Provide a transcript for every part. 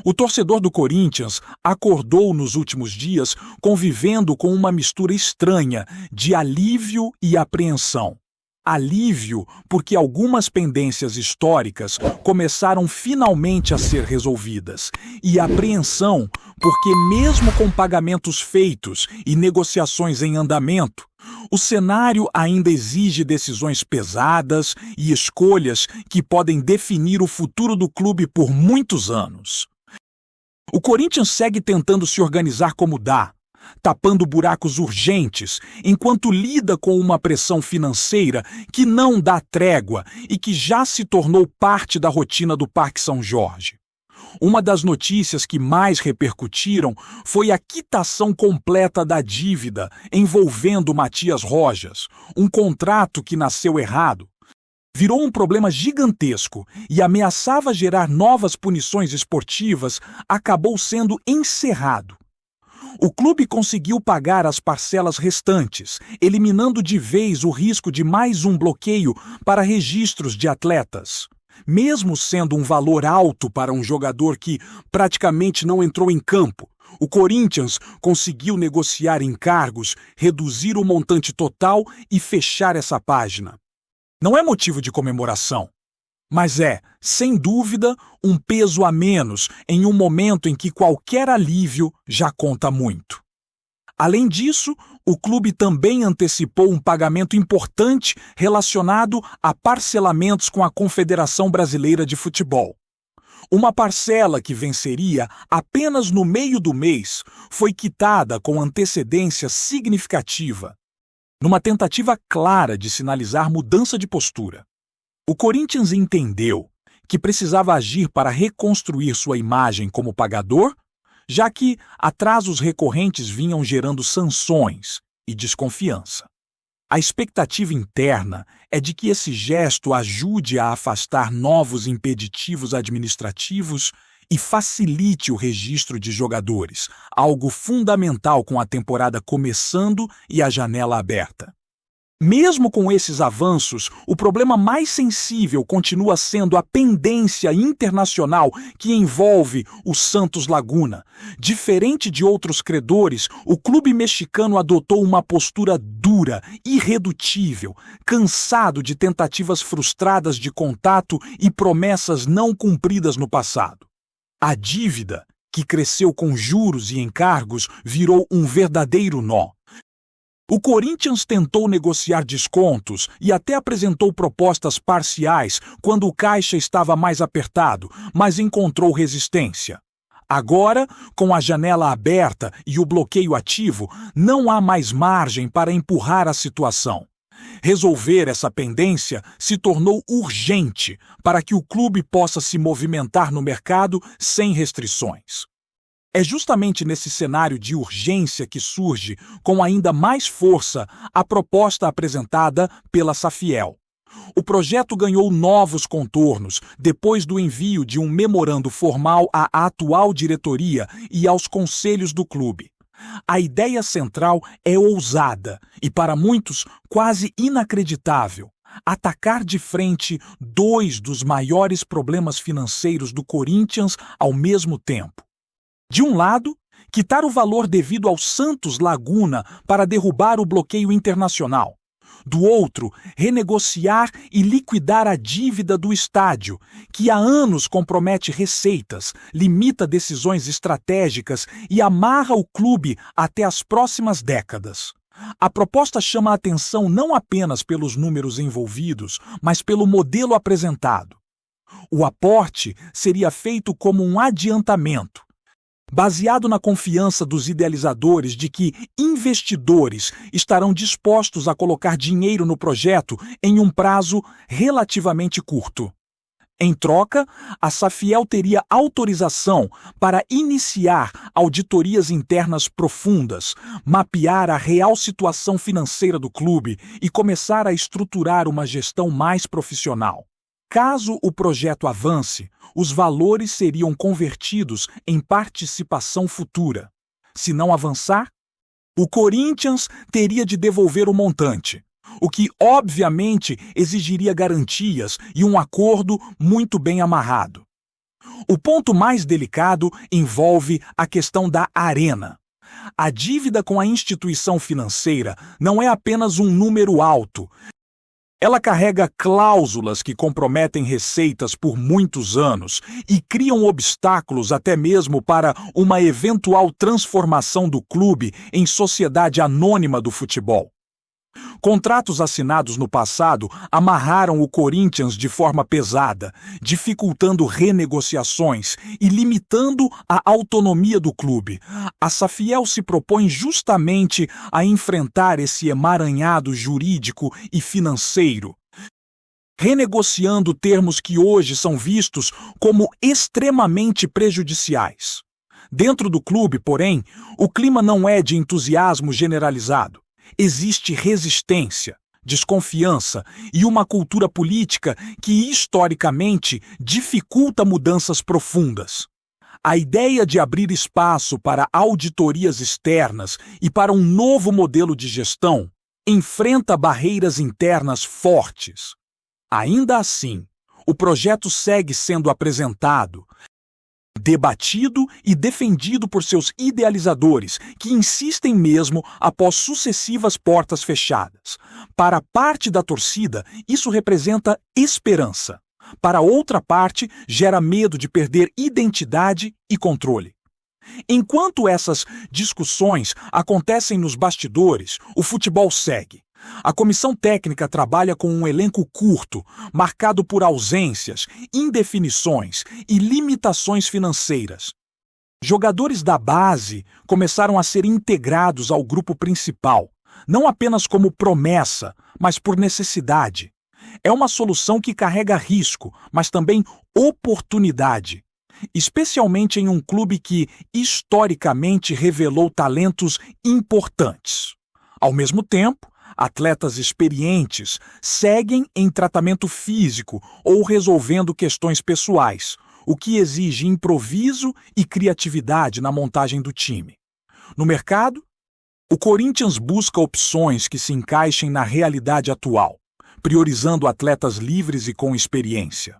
O torcedor do Corinthians acordou nos últimos dias convivendo com uma mistura estranha de alívio e apreensão. Alívio porque algumas pendências históricas começaram finalmente a ser resolvidas, e apreensão porque, mesmo com pagamentos feitos e negociações em andamento, o cenário ainda exige decisões pesadas e escolhas que podem definir o futuro do clube por muitos anos. O Corinthians segue tentando se organizar como dá, tapando buracos urgentes, enquanto lida com uma pressão financeira que não dá trégua e que já se tornou parte da rotina do Parque São Jorge. Uma das notícias que mais repercutiram foi a quitação completa da dívida envolvendo Matias Rojas, um contrato que nasceu errado. Virou um problema gigantesco e ameaçava gerar novas punições esportivas, acabou sendo encerrado. O clube conseguiu pagar as parcelas restantes, eliminando de vez o risco de mais um bloqueio para registros de atletas. Mesmo sendo um valor alto para um jogador que praticamente não entrou em campo, o Corinthians conseguiu negociar encargos, reduzir o montante total e fechar essa página. Não é motivo de comemoração, mas é, sem dúvida, um peso a menos em um momento em que qualquer alívio já conta muito. Além disso, o clube também antecipou um pagamento importante relacionado a parcelamentos com a Confederação Brasileira de Futebol. Uma parcela que venceria apenas no meio do mês foi quitada com antecedência significativa, numa tentativa clara de sinalizar mudança de postura. O Corinthians entendeu que precisava agir para reconstruir sua imagem como pagador, já que atrasos recorrentes vinham gerando sanções e desconfiança. A expectativa interna é de que esse gesto ajude a afastar novos impeditivos administrativos e facilite o registro de jogadores, algo fundamental com a temporada começando e a janela aberta. Mesmo com esses avanços, o problema mais sensível continua sendo a pendência internacional que envolve o Santos Laguna. Diferente de outros credores, o clube mexicano adotou uma postura dura, irredutível, cansado de tentativas frustradas de contato e promessas não cumpridas no passado. A dívida, que cresceu com juros e encargos, virou um verdadeiro nó. O Corinthians tentou negociar descontos e até apresentou propostas parciais quando o caixa estava mais apertado, mas encontrou resistência. Agora, com a janela aberta e o bloqueio ativo, não há mais margem para empurrar a situação. Resolver essa pendência se tornou urgente para que o clube possa se movimentar no mercado sem restrições. É justamente nesse cenário de urgência que surge, com ainda mais força, a proposta apresentada pela Safiel. O projeto ganhou novos contornos depois do envio de um memorando formal à atual diretoria e aos conselhos do clube. A ideia central é ousada e, para muitos, quase inacreditável: atacar de frente dois dos maiores problemas financeiros do Corinthians ao mesmo tempo. De um lado, quitar o valor devido ao Santos Laguna para derrubar o bloqueio internacional. Do outro, renegociar e liquidar a dívida do estádio, que há anos compromete receitas, limita decisões estratégicas e amarra o clube até as próximas décadas. A proposta chama a atenção não apenas pelos números envolvidos, mas pelo modelo apresentado. O aporte seria feito como um adiantamento, baseado na confiança dos idealizadores de que investidores estarão dispostos a colocar dinheiro no projeto em um prazo relativamente curto. Em troca, a Safiel teria autorização para iniciar auditorias internas profundas, mapear a real situação financeira do clube e começar a estruturar uma gestão mais profissional. Caso o projeto avance, os valores seriam convertidos em participação futura. Se não avançar, o Corinthians teria de devolver o montante, o que obviamente exigiria garantias e um acordo muito bem amarrado. O ponto mais delicado envolve a questão da arena. A dívida com a instituição financeira não é apenas um número alto. Ela carrega cláusulas que comprometem receitas por muitos anos e criam obstáculos até mesmo para uma eventual transformação do clube em sociedade anônima do futebol. Contratos assinados no passado amarraram o Corinthians de forma pesada, dificultando renegociações e limitando a autonomia do clube. A Safiel se propõe justamente a enfrentar esse emaranhado jurídico e financeiro, renegociando termos que hoje são vistos como extremamente prejudiciais. Dentro do clube, porém, o clima não é de entusiasmo generalizado. Existe resistência, desconfiança e uma cultura política que, historicamente, dificulta mudanças profundas. A ideia de abrir espaço para auditorias externas e para um novo modelo de gestão enfrenta barreiras internas fortes. Ainda assim, o projeto segue sendo apresentado, debatido e defendido por seus idealizadores, que insistem mesmo após sucessivas portas fechadas. Para parte da torcida, isso representa esperança. Para outra parte, gera medo de perder identidade e controle. Enquanto essas discussões acontecem nos bastidores, o futebol segue. A comissão técnica trabalha com um elenco curto, marcado por ausências, indefinições e limitações financeiras. Jogadores da base começaram a ser integrados ao grupo principal, não apenas como promessa, mas por necessidade. É uma solução que carrega risco, mas também oportunidade, especialmente em um clube que, historicamente, revelou talentos importantes. Ao mesmo tempo, atletas experientes seguem em tratamento físico ou resolvendo questões pessoais, o que exige improviso e criatividade na montagem do time. No mercado, o Corinthians busca opções que se encaixem na realidade atual, priorizando atletas livres e com experiência.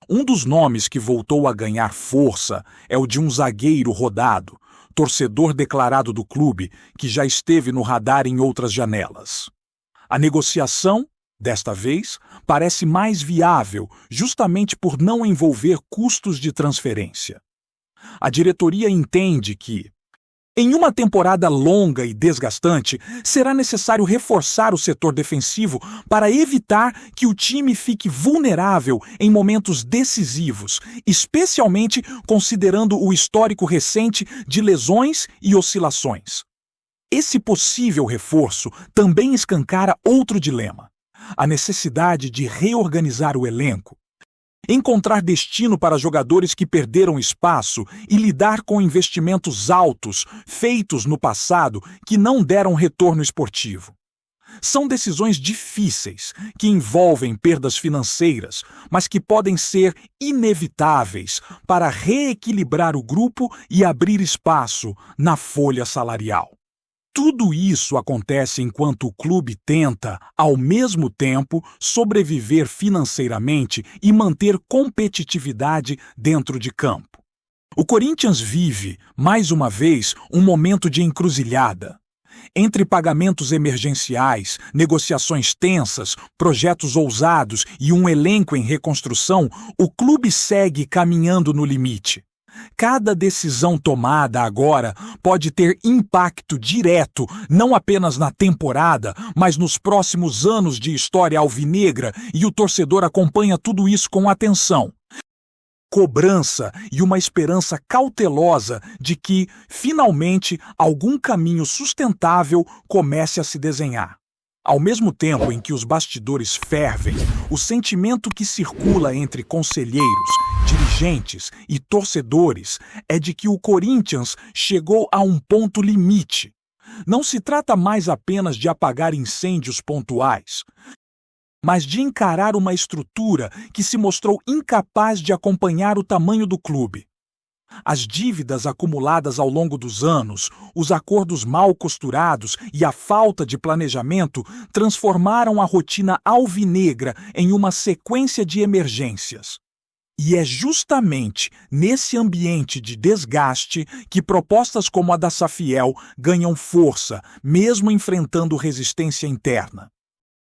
Um dos nomes que voltou a ganhar força é o de um zagueiro rodado, torcedor declarado do clube, que já esteve no radar em outras janelas. A negociação, desta vez, parece mais viável justamente por não envolver custos de transferência. A diretoria entende que, em uma temporada longa e desgastante, será necessário reforçar o setor defensivo para evitar que o time fique vulnerável em momentos decisivos, especialmente considerando o histórico recente de lesões e oscilações. Esse possível reforço também escancara outro dilema: a necessidade de reorganizar o elenco, encontrar destino para jogadores que perderam espaço e lidar com investimentos altos feitos no passado que não deram retorno esportivo. São decisões difíceis, que envolvem perdas financeiras, mas que podem ser inevitáveis para reequilibrar o grupo e abrir espaço na folha salarial. Tudo isso acontece enquanto o clube tenta, ao mesmo tempo, sobreviver financeiramente e manter competitividade dentro de campo. O Corinthians vive, mais uma vez, um momento de encruzilhada. Entre pagamentos emergenciais, negociações tensas, projetos ousados e um elenco em reconstrução, o clube segue caminhando no limite. Cada decisão tomada agora pode ter impacto direto não apenas na temporada, mas nos próximos anos de história alvinegra, e o torcedor acompanha tudo isso com atenção. Cobrança e uma esperança cautelosa de que, finalmente, algum caminho sustentável comece a se desenhar. Ao mesmo tempo em que os bastidores fervem, o sentimento que circula entre conselheiros, dirigentes e torcedores é de que o Corinthians chegou a um ponto limite. Não se trata mais apenas de apagar incêndios pontuais, mas de encarar uma estrutura que se mostrou incapaz de acompanhar o tamanho do clube. As dívidas acumuladas ao longo dos anos, os acordos mal costurados e a falta de planejamento transformaram a rotina alvinegra em uma sequência de emergências. E é justamente nesse ambiente de desgaste que propostas como a da Safiel ganham força, mesmo enfrentando resistência interna.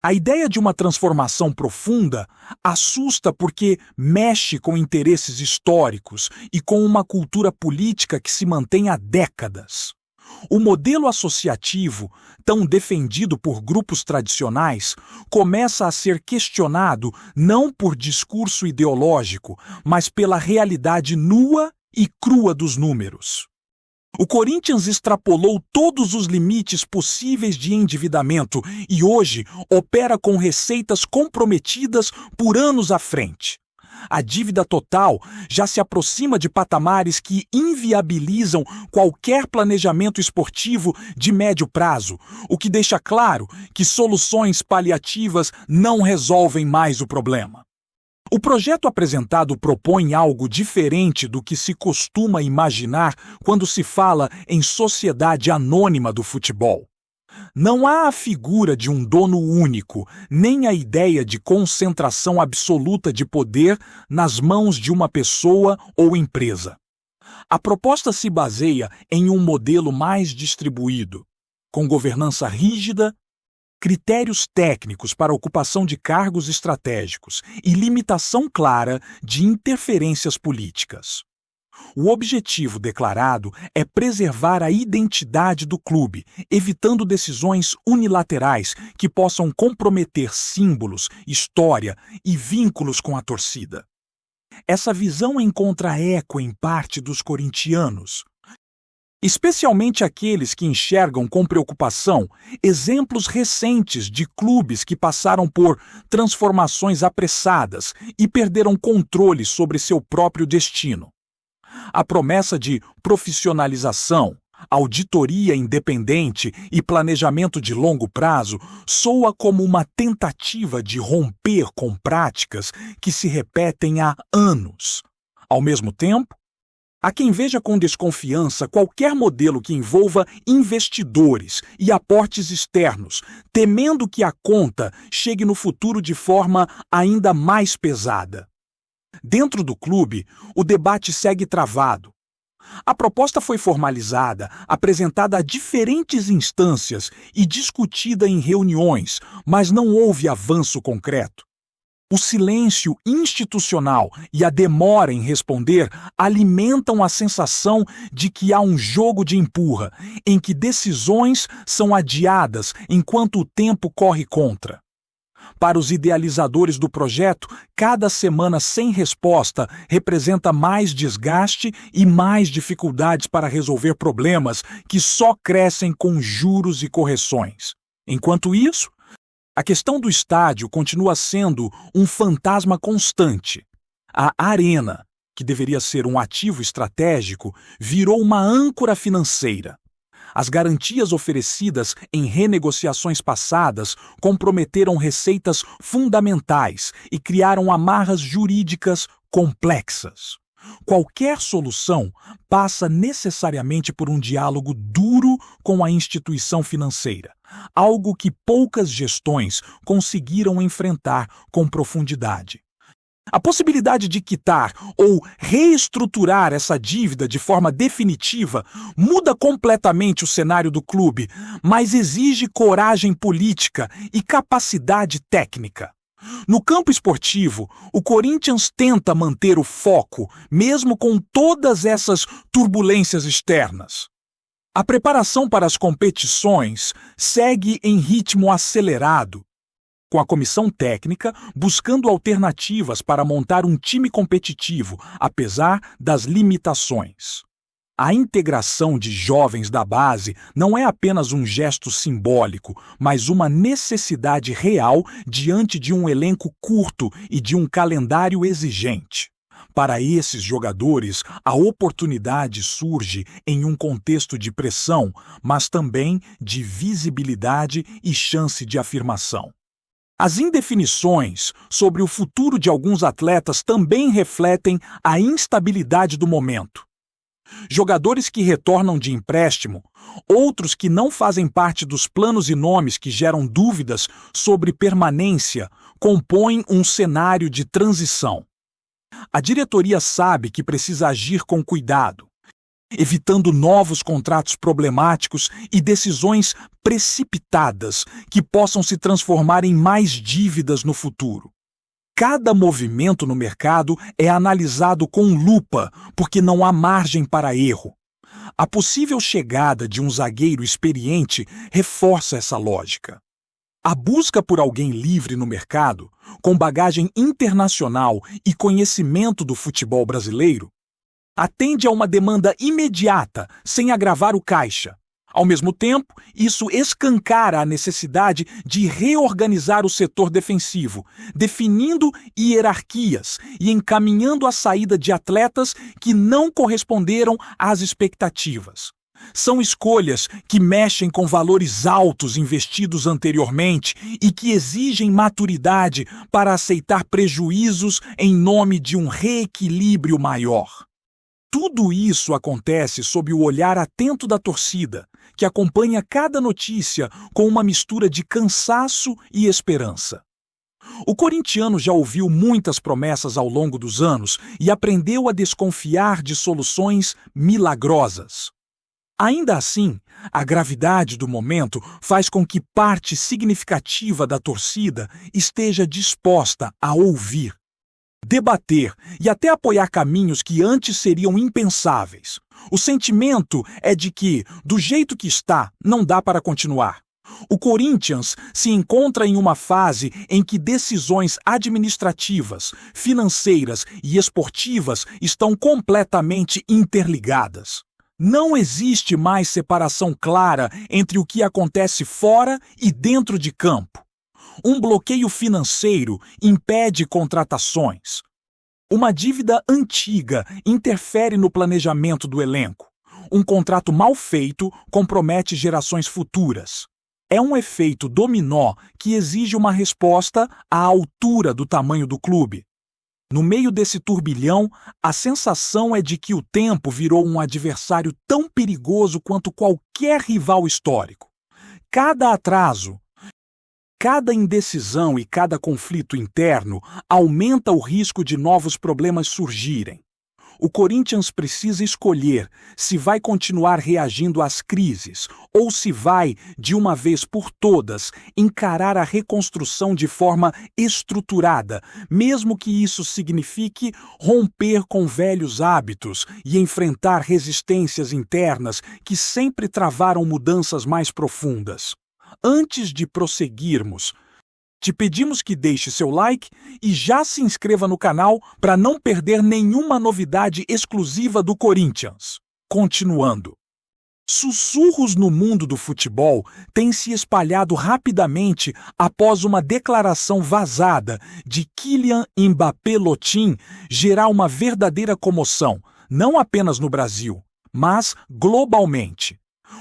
A ideia de uma transformação profunda assusta porque mexe com interesses históricos e com uma cultura política que se mantém há décadas. O modelo associativo, tão defendido por grupos tradicionais, começa a ser questionado não por discurso ideológico, mas pela realidade nua e crua dos números. O Corinthians extrapolou todos os limites possíveis de endividamento e hoje opera com receitas comprometidas por anos à frente. A dívida total já se aproxima de patamares que inviabilizam qualquer planejamento esportivo de médio prazo, o que deixa claro que soluções paliativas não resolvem mais o problema. O projeto apresentado propõe algo diferente do que se costuma imaginar quando se fala em sociedade anônima do futebol. Não há a figura de um dono único, nem a ideia de concentração absoluta de poder nas mãos de uma pessoa ou empresa. A proposta se baseia em um modelo mais distribuído, com governança rígida, critérios técnicos para ocupação de cargos estratégicos e limitação clara de interferências políticas. O objetivo declarado é preservar a identidade do clube, evitando decisões unilaterais que possam comprometer símbolos, história e vínculos com a torcida. Essa visão encontra eco em parte dos corintianos, especialmente aqueles que enxergam com preocupação exemplos recentes de clubes que passaram por transformações apressadas e perderam controle sobre seu próprio destino. A promessa de profissionalização, auditoria independente e planejamento de longo prazo soa como uma tentativa de romper com práticas que se repetem há anos. Ao mesmo tempo, há quem veja com desconfiança qualquer modelo que envolva investidores e aportes externos, temendo que a conta chegue no futuro de forma ainda mais pesada. Dentro do clube, o debate segue travado. A proposta foi formalizada, apresentada a diferentes instâncias e discutida em reuniões, mas não houve avanço concreto. O silêncio institucional e a demora em responder alimentam a sensação de que há um jogo de empurra, em que decisões são adiadas enquanto o tempo corre contra. Para os idealizadores do projeto, cada semana sem resposta representa mais desgaste e mais dificuldades para resolver problemas que só crescem com juros e correções. Enquanto isso, a questão do estádio continua sendo um fantasma constante. A arena, que deveria ser um ativo estratégico, virou uma âncora financeira. As garantias oferecidas em renegociações passadas comprometeram receitas fundamentais e criaram amarras jurídicas complexas. Qualquer solução passa necessariamente por um diálogo duro com a instituição financeira, algo que poucas gestões conseguiram enfrentar com profundidade. A possibilidade de quitar ou reestruturar essa dívida de forma definitiva muda completamente o cenário do clube, mas exige coragem política e capacidade técnica. No campo esportivo, o Corinthians tenta manter o foco, mesmo com todas essas turbulências externas. A preparação para as competições segue em ritmo acelerado, com a comissão técnica buscando alternativas para montar um time competitivo, apesar das limitações. A integração de jovens da base não é apenas um gesto simbólico, mas uma necessidade real diante de um elenco curto e de um calendário exigente. Para esses jogadores, a oportunidade surge em um contexto de pressão, mas também de visibilidade e chance de afirmação. As indefinições sobre o futuro de alguns atletas também refletem a instabilidade do momento. Jogadores que retornam de empréstimo, outros que não fazem parte dos planos e nomes que geram dúvidas sobre permanência, compõem um cenário de transição. A diretoria sabe que precisa agir com cuidado, evitando novos contratos problemáticos e decisões precipitadas que possam se transformar em mais dívidas no futuro. Cada movimento no mercado é analisado com lupa, porque não há margem para erro. A possível chegada de um zagueiro experiente reforça essa lógica. A busca por alguém livre no mercado, com bagagem internacional e conhecimento do futebol brasileiro, atende a uma demanda imediata, sem agravar o caixa. Ao mesmo tempo, isso escancara a necessidade de reorganizar o setor defensivo, definindo hierarquias e encaminhando a saída de atletas que não corresponderam às expectativas. São escolhas que mexem com valores altos investidos anteriormente e que exigem maturidade para aceitar prejuízos em nome de um reequilíbrio maior. Tudo isso acontece sob o olhar atento da torcida, que acompanha cada notícia com uma mistura de cansaço e esperança. O corintiano já ouviu muitas promessas ao longo dos anos e aprendeu a desconfiar de soluções milagrosas. Ainda assim, a gravidade do momento faz com que parte significativa da torcida esteja disposta a ouvir, debater e até apoiar caminhos que antes seriam impensáveis. O sentimento é de que, do jeito que está, não dá para continuar. O Corinthians se encontra em uma fase em que decisões administrativas, financeiras e esportivas estão completamente interligadas. Não existe mais separação clara entre o que acontece fora e dentro de campo. Um bloqueio financeiro impede contratações. Uma dívida antiga interfere no planejamento do elenco. Um contrato mal feito compromete gerações futuras. É um efeito dominó que exige uma resposta à altura do tamanho do clube. No meio desse turbilhão, a sensação é de que o tempo virou um adversário tão perigoso quanto qualquer rival histórico. Cada atraso, cada indecisão e cada conflito interno aumenta o risco de novos problemas surgirem. O Corinthians precisa escolher se vai continuar reagindo às crises ou se vai, de uma vez por todas, encarar a reconstrução de forma estruturada, mesmo que isso signifique romper com velhos hábitos e enfrentar resistências internas que sempre travaram mudanças mais profundas. Antes de prosseguirmos, te pedimos que deixe seu like e já se inscreva no canal para não perder nenhuma novidade exclusiva do Corinthians. Continuando. Sussurros no mundo do futebol têm se espalhado rapidamente após uma declaração vazada de Kylian Mbappé Lotin gerar uma verdadeira comoção, não apenas no Brasil, mas globalmente.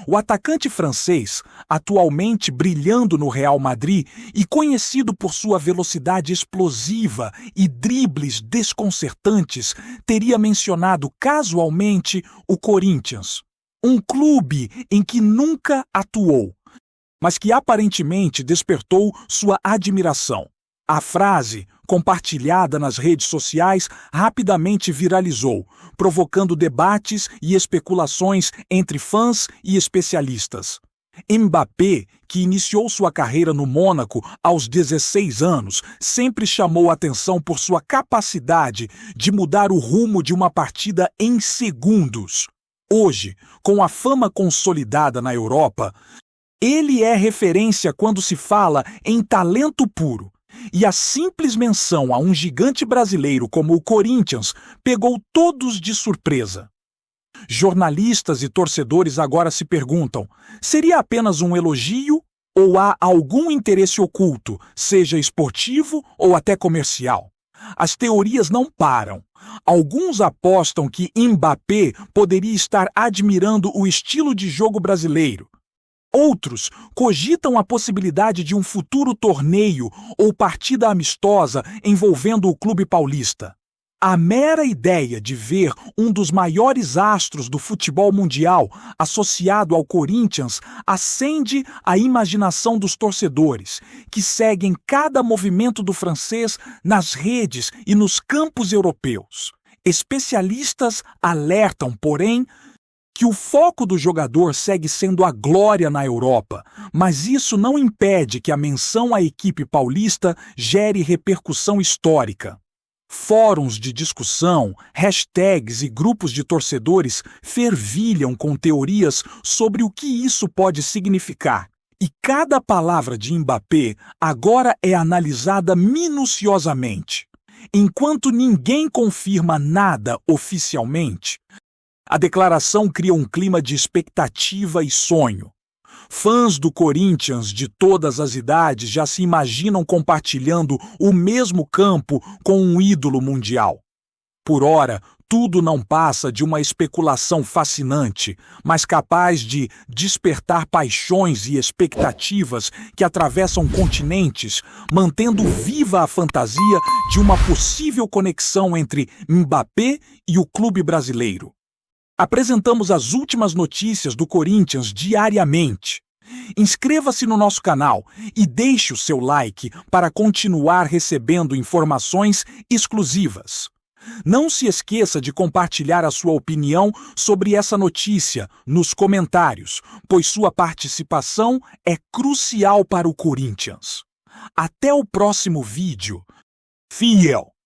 O atacante francês, atualmente brilhando no Real Madrid e conhecido por sua velocidade explosiva e dribles desconcertantes, teria mencionado casualmente o Corinthians, um clube em que nunca atuou, mas que aparentemente despertou sua admiração. A frase, compartilhada nas redes sociais, rapidamente viralizou, provocando debates e especulações entre fãs e especialistas. Mbappé, que iniciou sua carreira no Mônaco aos 16 anos, sempre chamou atenção por sua capacidade de mudar o rumo de uma partida em segundos. Hoje, com a fama consolidada na Europa, ele é referência quando se fala em talento puro. E a simples menção a um gigante brasileiro como o Corinthians pegou todos de surpresa. Jornalistas e torcedores agora se perguntam: seria apenas um elogio ou há algum interesse oculto, seja esportivo ou até comercial? As teorias não param. Alguns apostam que Mbappé poderia estar admirando o estilo de jogo brasileiro. Outros cogitam a possibilidade de um futuro torneio ou partida amistosa envolvendo o clube paulista. A mera ideia de ver um dos maiores astros do futebol mundial associado ao Corinthians acende a imaginação dos torcedores, que seguem cada movimento do francês nas redes e nos campos europeus. Especialistas alertam, porém, que o foco do jogador segue sendo a glória na Europa, mas isso não impede que a menção à equipe paulista gere repercussão histórica. Fóruns de discussão, hashtags e grupos de torcedores fervilham com teorias sobre o que isso pode significar. E cada palavra de Mbappé agora é analisada minuciosamente. Enquanto ninguém confirma nada oficialmente, a declaração cria um clima de expectativa e sonho. Fãs do Corinthians de todas as idades já se imaginam compartilhando o mesmo campo com um ídolo mundial. Por ora, tudo não passa de uma especulação fascinante, mas capaz de despertar paixões e expectativas que atravessam continentes, mantendo viva a fantasia de uma possível conexão entre Mbappé e o clube brasileiro. Apresentamos as últimas notícias do Corinthians diariamente. Inscreva-se no nosso canal e deixe o seu like para continuar recebendo informações exclusivas. Não se esqueça de compartilhar a sua opinião sobre essa notícia nos comentários, pois sua participação é crucial para o Corinthians. Até o próximo vídeo. Fiel!